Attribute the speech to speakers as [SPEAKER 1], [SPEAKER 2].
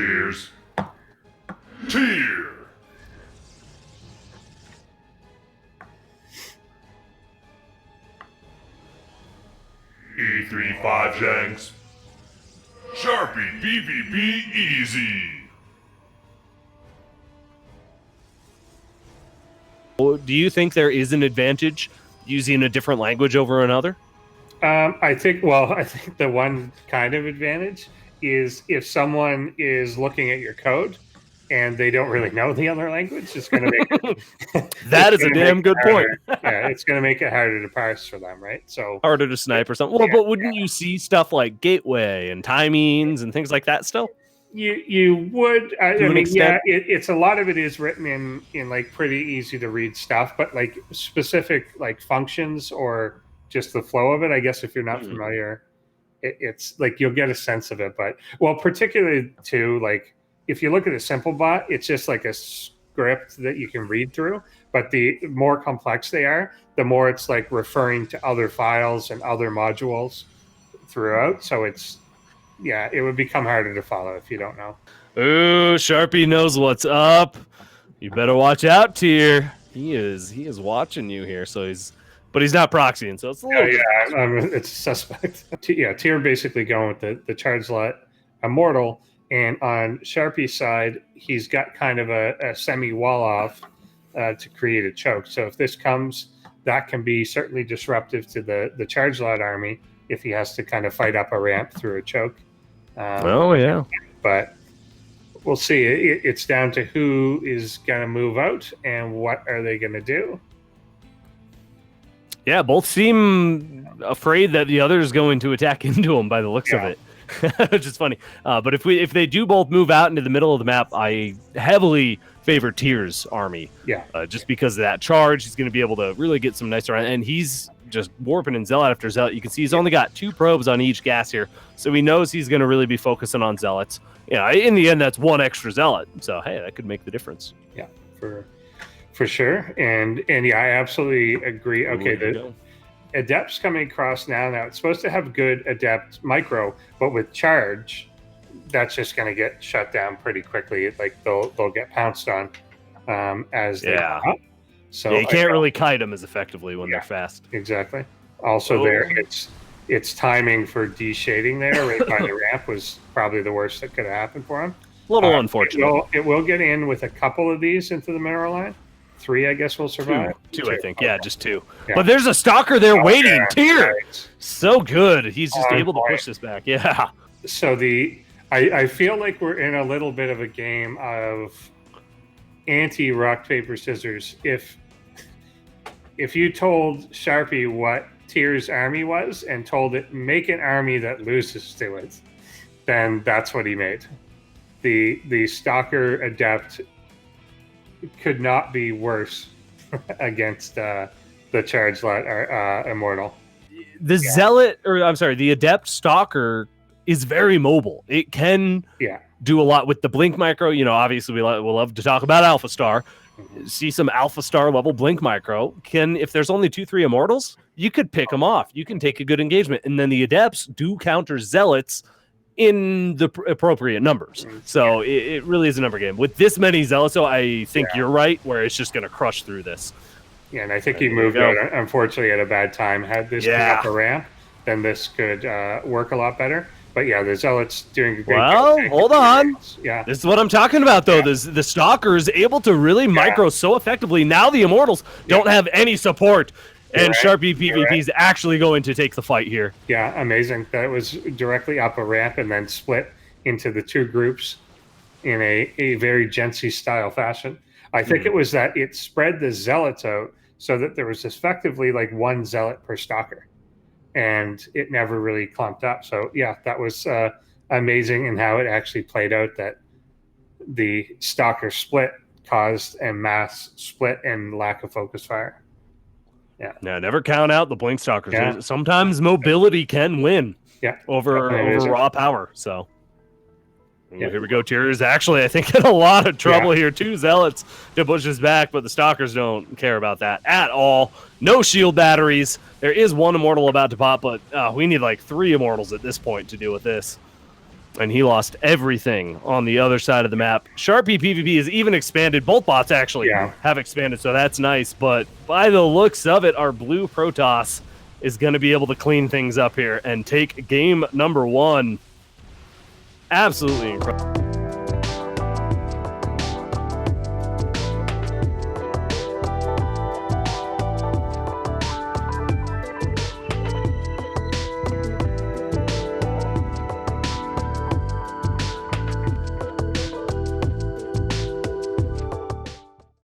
[SPEAKER 1] Tears. Tier. E35 Shanks. Sharpy PvP Easy.
[SPEAKER 2] Do you think there is an advantage using a different language over another?
[SPEAKER 3] I think the one kind of advantage is if someone is looking at your code and they don't really know the other language, it's going to make
[SPEAKER 2] that is a damn good point.
[SPEAKER 3] Yeah, it's going to make it harder to parse for them, right? So
[SPEAKER 2] harder to snipe or something. Well, but wouldn't you see stuff like gateway and timings and things like that still?
[SPEAKER 3] You would. I mean,
[SPEAKER 2] extent?
[SPEAKER 3] it's a lot of it is written in like pretty easy to read stuff, but like specific like functions or just the flow of it. I guess if you're not familiar, it's like you'll get a sense of it. But particularly too, like if you look at a simple bot, it's just like a script that you can read through. But the more complex they are, the more it's like referring to other files and other modules throughout. So it would become harder to follow if you don't know.
[SPEAKER 2] Ooh, Sharpy knows what's up. You better watch out, Tier. He is watching you here. But he's not proxying, so it's a little
[SPEAKER 3] it's suspect. Tier basically going with the charge lot immortal, and on Sharpy's side, he's got kind of a semi wall off to create a choke. So if this comes, that can be certainly disruptive to the charge lot army if he has to kind of fight up a ramp through a choke. But we'll see. It's down to who is going to move out and what are they going to do.
[SPEAKER 2] Yeah, both seem afraid that the other is going to attack into them by the looks of it, which is funny. But if they do both move out into the middle of the map, I heavily favor Tier's army. Just because of that charge, he's going to be able to really get some nice around, and he's just warping and zealot after zealot. You can see he's only got 2 probes on each gas here, so he knows he's going to really be focusing on zealots. In the end, that's 1 extra zealot, so hey, that could make the difference.
[SPEAKER 3] Yeah, for sure. And I absolutely agree. Okay, the Adept's coming across now. Now it's supposed to have good Adept micro, but with charge, that's just going to get shut down pretty quickly. Like they'll get pounced on as they come up. So
[SPEAKER 2] you can't really kite them as effectively when they're fast.
[SPEAKER 3] Exactly. Also, it's timing for de-shading there right by the ramp was probably the worst that could have happened for him.
[SPEAKER 2] A little unfortunate.
[SPEAKER 3] It will get in with a couple of these into the mineral line. 3, I guess, will survive.
[SPEAKER 2] Two, I think. Yeah, just 2. Yeah. But there's a Stalker there waiting. Tier. Right. So good. He's just able to push this back. Yeah.
[SPEAKER 3] So I feel like we're in a little bit of a game of anti-rock, paper, scissors. If you told Sharpy what Tier's army was and told it, make an army that loses to it, then that's what he made. The Stalker Adept could not be worse against the charge lot immortal.
[SPEAKER 2] The zealot, or I'm sorry, the Adept Stalker is very mobile. It can do a lot with the Blink Micro. Obviously we'll love to talk about Alpha Star. See some Alpha Star level Blink Micro. If there's only 2-3 immortals, you could pick them off. You can take a good engagement. And then the Adepts do counter zealots in the appropriate numbers. So it really is a number game. With this many zealots, so I think you're right, where it's just going to crush through this.
[SPEAKER 3] Yeah, and I think he moved out, unfortunately, at a bad time. Had this come up a ramp, then this could work a lot better. But the zealots doing a great job.
[SPEAKER 2] Well, hold on. Yeah. This is what I'm talking about, though. The Stalker is able to really micro so effectively. Now the Immortals don't have any support. And Sharpy PvP is actually going to take the fight here.
[SPEAKER 3] Yeah, amazing. That was directly up a ramp and then split into the 2 groups in a very Gency style fashion. I think it was that it spread the zealots out so that there was effectively like 1 zealot per Stalker. And it never really clumped up. So, that was amazing in how it actually played out, that the Stalker split caused a mass split and lack of focus fire. Yeah.
[SPEAKER 2] Now, never count out the Blink Stalkers. Yeah. Sometimes mobility can win over raw power. So here we go. Tier is actually, I think, in a lot of trouble here. 2 zealots to push us back, but the Stalkers don't care about that at all. No shield batteries. There is 1 immortal about to pop, but we need like 3 immortals at this point to deal with this. and he lost everything on the other side of the map. Sharpy PvP is even expanded. Both bots actually have expanded, so that's nice. But by the looks of it, our blue Protoss is going to be able to clean things up here and take game number 1. Absolutely incredible.